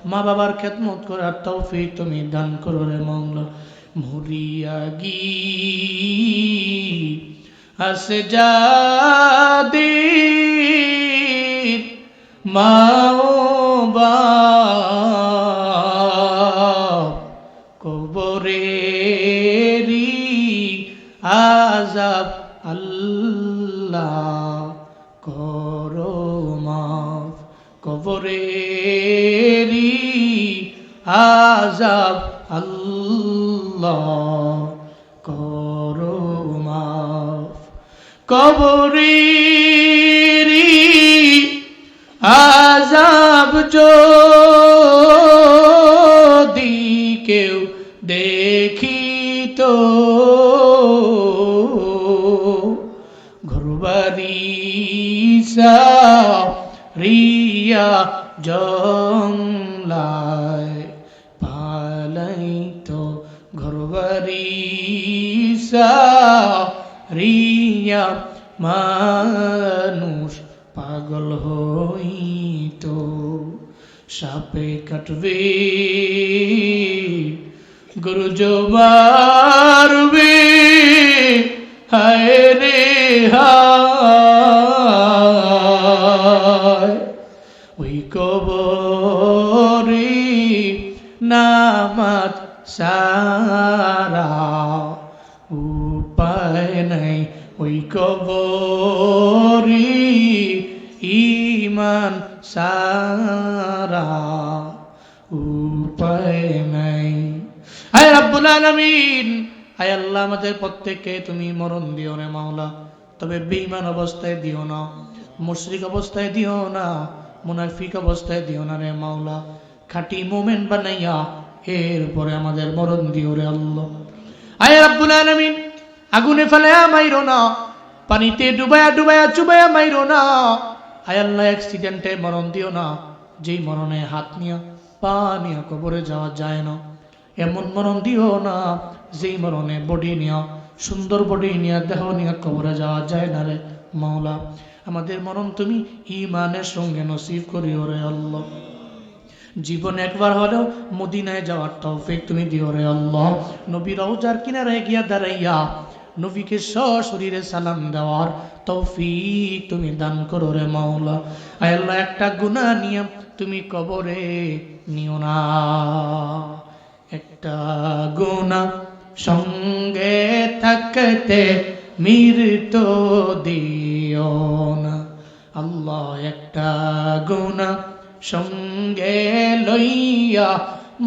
মা বাবার খেদমত করার তৌফিক তুমি দান করো রে মাওলা। মরিয়া গি আসজাদি মাও বাপ কবরেরি আযাব আল্লাহ করো মাফ, কবরেরি আযাব আল্লাহ করো মাফ, কবরেরি আযাব যদি কেউ দেখিত, ঘরবাড়ি সারিয়া জংলায় পালাইত, ঘরবাড়ি সারিয়া মানুষ পাগল হইত। সাপে কাটবে গরুজ মারবে, হায় রে হায় ওই কবরে নামাজ সারা উপায় নাই, ওই কবরে ঈমান সারা উপায় নাই। আয় রব্বুল আলামিন, আয় আল্লাহ আমাদের প্রত্যেককে তুমি মরণ দিও রে মাওলা, তবে বেঈমান অবস্থায় দিও না, মুশরিক অবস্থায় দিও না, মুনাফিক অবস্থায় দিও না রে মাওলা। খাঁটি মুমিন বানাইয়া এরপরে আমাদের মরণ দিও রে আল্লাহ। আয় রব্বুল আলামিন, আগুনে ফেলায়া মাইরো না, পানিতে ডুবায়া ডুবায়া চুবায়া মাইরো না। আয় আল্লাহ অ্যাক্সিডেন্টে মরণ দিও না, যেই মরণে হাত নিয়া পা নিয়া কবরে যাওয়া যায় না। এমন মরণ দিও না যেই মরণে বডি নিয়া, সুন্দর বডি নিয়া দেহ নিয়া কবরে যাওয়া যায় না রে মাওলা। আমাদের মরণ তুমি ঈমানের সঙ্গে নসিব করিও রে আল্লাহ। জীবন একবার হলেও মদিনায় যাওয়ার তৌফিক তুমি দিও রে আল্লাহ। নবী রওজার কিনারে গিয়া দাঁড়াইয়া নবীকে সশরীরে সালাম দেওয়ার তৌফিক তুমি দান করো রে মাওলা। আয় আল্লাহ, একটা গুনাহ নিয়ে তুমি কবরে নিও না, একটা গুনাহ সঙ্গে থাকতে মৃত্যু দিও না আল্লাহ, একটা গুনাহ সঙ্গে লইয়া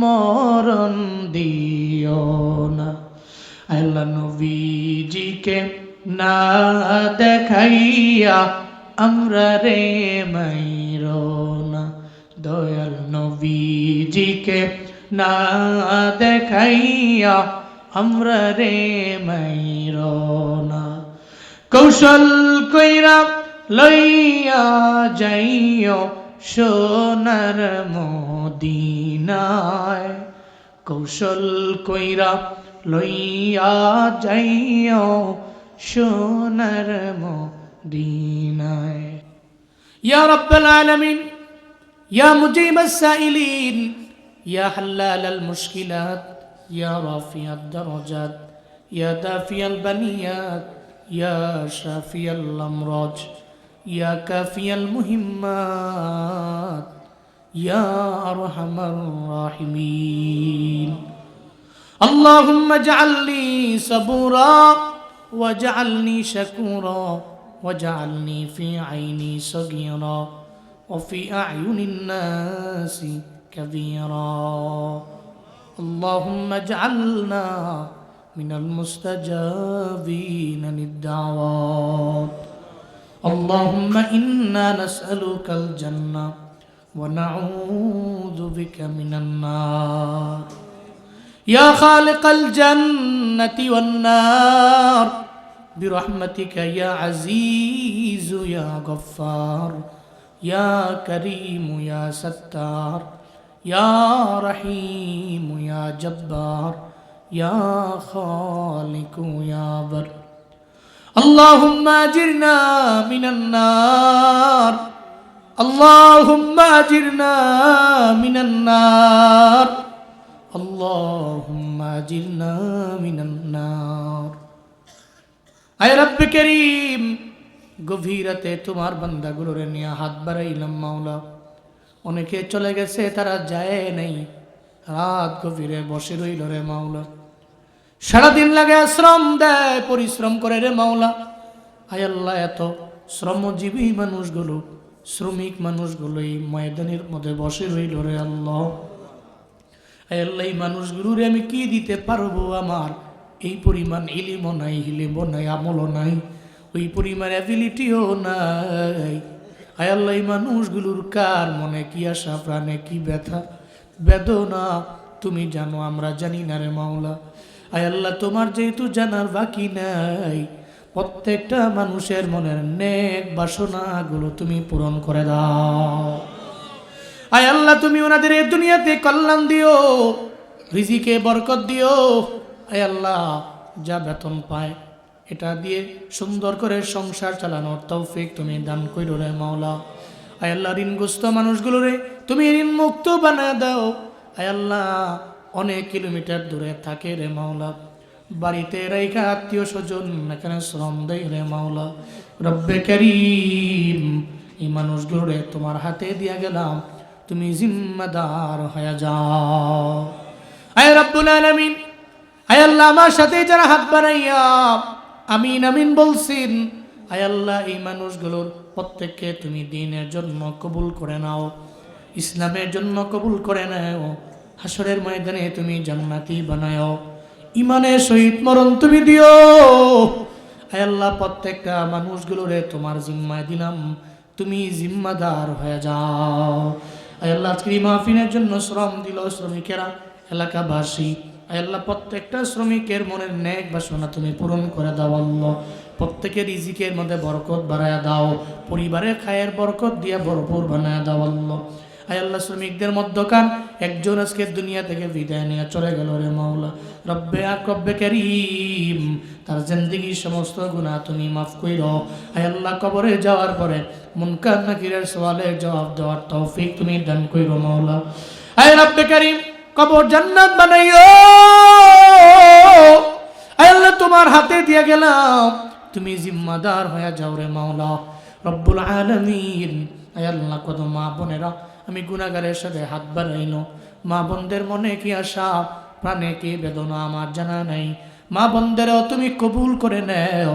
মরণ দিও না। আল্লাহ নবীজিকে না দেখাইয়া আমরা রে মাইরো না, দয়াল নবীজিকে না দেখাইয়া আমরা রে মাইরো না। কৌশল কইরা লইয়া যাইও সোনার মদিনায়, কৌশল কইরা লইয়া যাইও সোনার মদিনায়। ইয়া রাব্বাল আলামিন, ইয়া মুজিবাস সাইলিন, ইয়া হাল্লালাল মুশকিলাত, ইয়া রাফিআদ দারাজাত, ইয়া দাফিয়াল বানিয়াত, ইয়া শাফিয়াল আমরাজ, ইয়া কাফিয়াল মুহিম্মাত, ইয়া আরহামার রাহিমিন। اللهم اجعلني صبورا واجعلني شكورا واجعلني في عيني صغيرا وفي أعين الناس كبيرا. اللهم اجعلنا من المستجابين للدعوات. اللهم إنا نسألك الجنة ونعوذ بك من النار. يا خالق الجنة والنار برحمتك يا عزيز يا غفار يا كريم يا ستار يا رحيم يا جبار يا خالق يا بر. اللهم أجرنا من النار আল্লাহুম্মা আজিরনা মিনান নার, আল্লাহুম্মা আজিরনা মিনান নার। আয় রব্বে করিম, গভীর রাতে তোমার বান্দাগুলোরে নিয়ে হাত বাড়াইলাম মাওলা। অনেকে চলে গেছে, তারা যায় নাই, রাত গভীরে বসে রইল রে মাওলা। সারাদিন লাগে, শ্রম দেয়, পরিশ্রম করে রে মাওলা। আয় আল্লাহ, এত শ্রমজীবী মানুষগুলো, শ্রমিক মানুষগুলো এই ময়দানের মধ্যে বসে রইল রে আল্লাহ। আয় আল্লাহ, এই মানুষগুলোরে আমি কি দিতে পারবো? আমার এই পরিমাণ ইলিমও নাই, হিলিমও নাই, আমলও নাই, ওই পরিমাণ অ্যাবিলিটিও নাই। আয় আল্লাহ, এই মানুষগুলোর কার মনে কি আশা, প্রাণে কি ব্যথা বেদনা তুমি জানো, আমরা জানি না রে মাওলা। আয় আল্লাহ, তোমার যেহেতু জানার বাকি নাই, প্রত্যেকটা মানুষের মনের নেক বাসনাগুলো তুমি পূরণ করে দাও। আয় আল্লাহ, তুমি ওনাদের এই দুনিয়াতে কল্যাণ দিও, রিজিকে বরকত দিও। আয় আল্লাহ, যা বেতন পায় এটা দিয়ে সুন্দর করে সংসার চালানোর তৌফিক তুমি দান কইরো রে মাওলা। আয় আল্লাহ, ঋণগ্রস্ত মানুষগুলোরে তুমি ঋণ মুক্ত বানায় দাও। আয় আল্লাহ, অনেক কিলোমিটার দূরে থাকে রে মাওলা, বাড়িতে রেখা আত্মীয় স্বজন এখানে শ্রম দেয় রে মাওলা। রব্বে করিম, এই মানুষগুলোরে তোমার হাতে দিয়া গেলাম, তুমি জিম্মাদার হয়ে যাও। আয় রব্বুল আলামিন, আয় আল্লাহ, আমার সাথে যারা হাত বাড়াইয়া আমিন আমিন বলছেন, আয় আল্লাহ, এই মানুষগুলোর প্রত্যেককে তুমি দ্বীনের জন্য কবুল করে নাও, ইসলামের জন্য কবুল করে নাও। হাসরের ময়দানে তুমি জান্নাতি বানাও, ইমানের সহিত মরণ তুমি দিও। আয় আল্লাহ, প্রত্যেকটা মানুষগুলোরে তোমার জিম্মায় দিলাম, তুমি জিম্মাদার হয়ে যাও। আয় আল্লাহ, আজকের এই মাহফিলের জন্য শ্রম দিল শ্রমিকেরা, এলাকাবাসী, আয় আল্লাহ, প্রত্যেকটা শ্রমিকের মনের নেক বাসনা তুমি পূরণ করে দাও আল্লাহ। প্রত্যেকের রিজিকের মধ্যে বরকত বাড়ায় দাও, পরিবারের খায়ের বরকত দিয়ে ভরপুর বানায় দাও আল্লাহ। আয় আল্লাহ, শ্রমিকদের মধ্যকার একজন আজকে দুনিয়া থেকে বিদায় নিয়ে চলে গেল রে মাওলা। রব্বে করিম, তার জিন্দেগির সমস্ত গুনাহ তুমি মাফ কইরো। আয় আল্লাহ, কবরে যাওয়ার পরে মুনকার নাকিরের সওয়ালের জবাব দেওয়ার তৌফিক তুমি দান কইরো মাওলা। আয় রব্বে করিম, কবর জান্নাত বানাইও। আয় আল্লাহ, তোমার হাতে দিয়ে গেলাম, তুমি জিম্মাদার হয়ে যাও রে মাওলা রব্বুল আলামিন। আয় আল্লাহ, কত মা বোনেরা আমি গুনাহগারের সাথে হাত বাড়াইনো, মা বোনদের মনে কি আশা, প্রাণে কি বেদনা আমার জানা নাই। মা বোনদেরও তুমি কবুল করে নেও,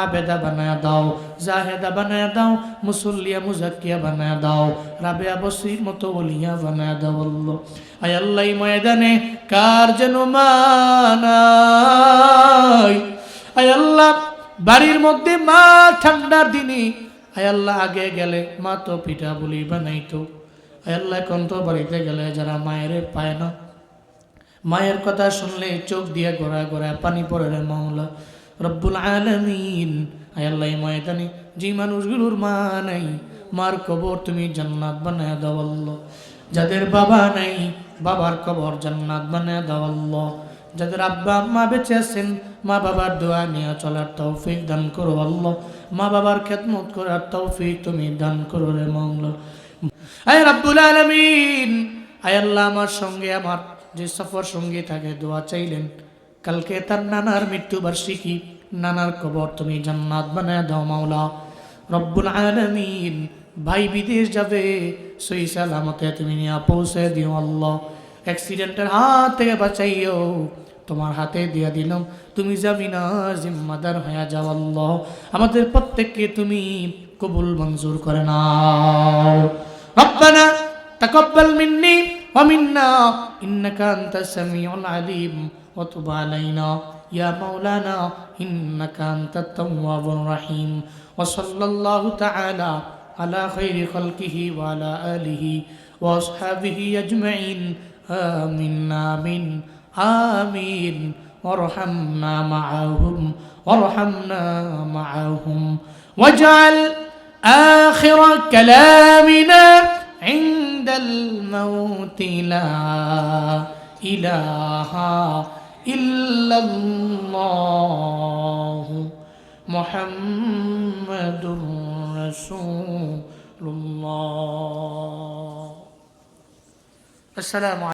আবেদা বানায় দাও, জাহেদা বানায় দাও, মুসল্লিয়া মুজাক্কিয়া বানায় দাও, রাবেয়া বসির মতো ওলিয়া বানায় দাও আল্লাহ। আয় আল্লাহ, এই ময়দানে কার যেন মা নাই। আয় আল্লাহ, বাড়ির মধ্যে মা ঠান্ডার দিনে, আয় আল্লাহ, আগে গেলে মা তো পিঠা বলি বানাইতো। আয় আল্লাহ, এখন তো বাড়িতে গেলে যারা মায়ের পায় না, মায়ের কথা শুনলে চোখ দিয়ে গোড়া গোড়া পানি পড়ে রে মাওলা রব্বুল আলামিন। আয় আল্লাহ, এই ময়দানে যে মানুষগুলোর মা নাই, মার কবর তুমি জান্নাত বানায় দাও আল্লাহ। যাদের বাবা নাই, বাবার কবর জান্নাত বানায় দাও আল্লাহ। যাদের আব্বা আম্মা বেঁচে আছেন, মা বাবার দোয়া নিয়ে চলার তৌফিক দান করো আল্লাহ। মা বাবার খেদমত করার তৌফিক তুমি দান করো রে মাওলা। আয় রব্বুল আলামিন, আয় আল্লাহ, আমার সঙ্গে আমার যে সফর সঙ্গী থাকে দোয়া চাইলেন, কালকে তার নানার মৃত্যুবার্ষিকী, নানার কবর তুমি জান্নাত বানায় দাও মাওলা রব্বুল আলামিন। ভাই বিদেশ যাবে, সহি সালামতে তুমি নিয়ে পৌঁছে দিও আল্লাহ। অ্যাক্সিডেন্টের হাত থেকে বাঁচাইও, তোমার হাতে দিয়ে দিলাম, তুমি জামিনা জিম্মাদার হয়ে যাও আল্লাহ। আমাদের প্রত্যেককে তুমি কবুল মঞ্জুর করে নাও। রব্বানা তাকাব্বাল মিন্নি ওয়া মিন্না ইন্নাকা আনতাস সামিউল আলিম ওয়া তুব আলাইনা ইয়া মাওলানা ইন্নাকা আনতাত তাওয়াবুর রহিম। ওয়া সাল্লাল্লাহু তাআলা আলা খাইরি খালকিহি ওয়া আলা আলিহি ওয়া আসহাবিহি আজমাইন। আমিন আমিন আমিন। ওয়ারহামনা মাআহুম ওয়ারহামনা মাআহুম ওয়াজআল آخر كلامنا عند الموت لا إله إلا الله محمد رسول রাহমাতুল্লাহ। আসসালামু